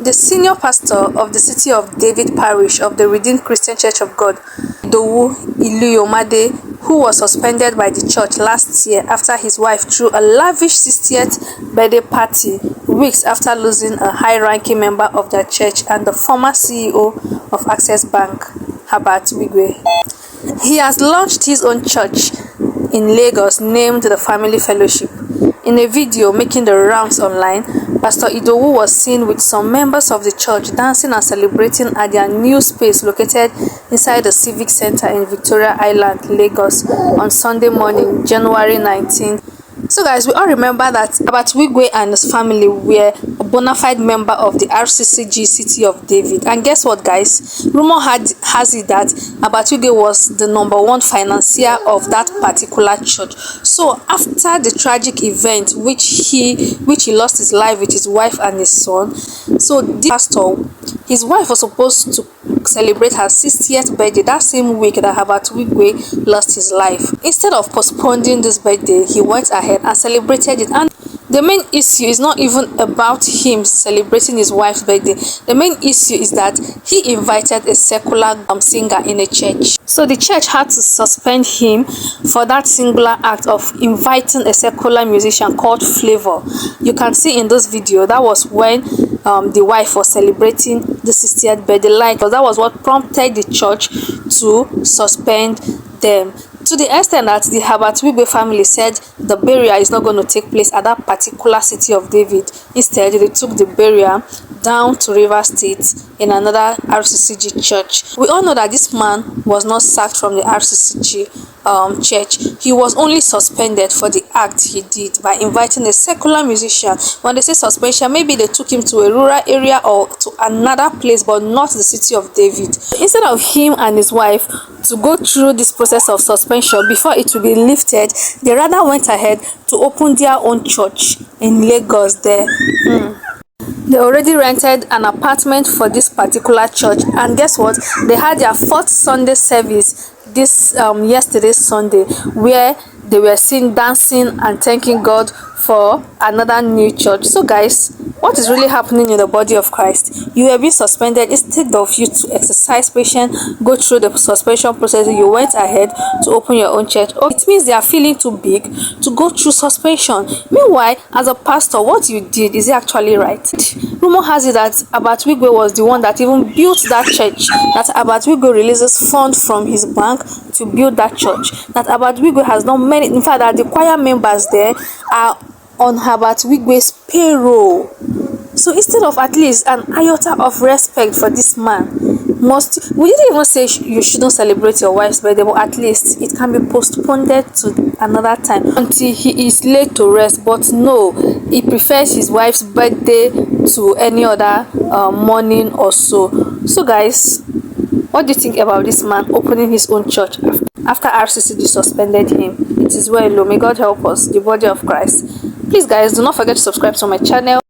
The senior pastor of the City of David Parish of the Redeemed Christian Church of God, Idowu Iluyomade, who was suspended by the church last year after his wife threw a lavish 60th birthday party weeks after losing a high-ranking member of their church and the former CEO of Access Bank, Herbert Wigwe. He has launched his own church in Lagos named the Family Fellowship. In a video making the rounds online, Pastor Idowu was seen with some members of the church dancing and celebrating at their new space located inside the Civic Center in Victoria Island, Lagos on Sunday morning, January 19th. So guys, we all remember that Herbert Wigwe and his family were a bona fide member of the RCCG City of David. And guess what, guys? Rumor has it that Herbert Wigwe was the #1 financier of that particular church. So after the tragic event which he lost his life with his wife and his son, so the pastor, his wife was supposed to celebrate her 60th birthday that same week that Herbert Wigwe lost his life. Instead of postponing this birthday, he went ahead and celebrated it. And the main issue is not even about him celebrating his wife's birthday. The main issue is that he invited a secular singer in a church. So the church had to suspend him for that singular act of inviting a secular musician called Flavor. You can see in this video, that was when the wife was celebrating the 60th birthday. That was what prompted the church to suspend them, to the extent that the Herbert Wigwe family said the burial is not going to take place at that particular City of David. Instead, they took the burial down to River State in another RCCG church. We all know that this man was not sacked from the RCCG church. He was only suspended for the act he did by inviting a secular musician. When they say suspension, maybe they took him to a rural area or to another place, but not the City of David. Instead of him and his wife to go through this process of suspension before it will be lifted, they rather went ahead to open their own church in Lagos there. They already rented an apartment for this particular church, and guess what? They had their 4th Sunday service this yesterday Sunday, where they were seen dancing and thanking God for another new church. So guys, what is really happening in the body of Christ? You were being suspended. Instead of you to exercise patience, go through the suspension process, you went ahead to open your own church. Oh, it means they are feeling too big to go through suspension. Meanwhile, as a pastor, what you did, is it actually right? Rumor has it that Herbert Wigwe was the one that even built that church, that Herbert Wigwe releases funds from his bank to build that church, that Herbert Wigwe has done many, in fact that the choir members there are on Herbert Wigwe's payroll. So instead of at least an iota of respect for this man, we didn't even say you shouldn't celebrate your wife's birthday, but at least it can be postponed to another time until he is laid to rest. But no, he prefers his wife's birthday to any other morning or so. So guys, what do you think about this man opening his own church after RCCG suspended him? It is well low. May God help us, the body of Christ. Please guys, do not forget to subscribe to my channel.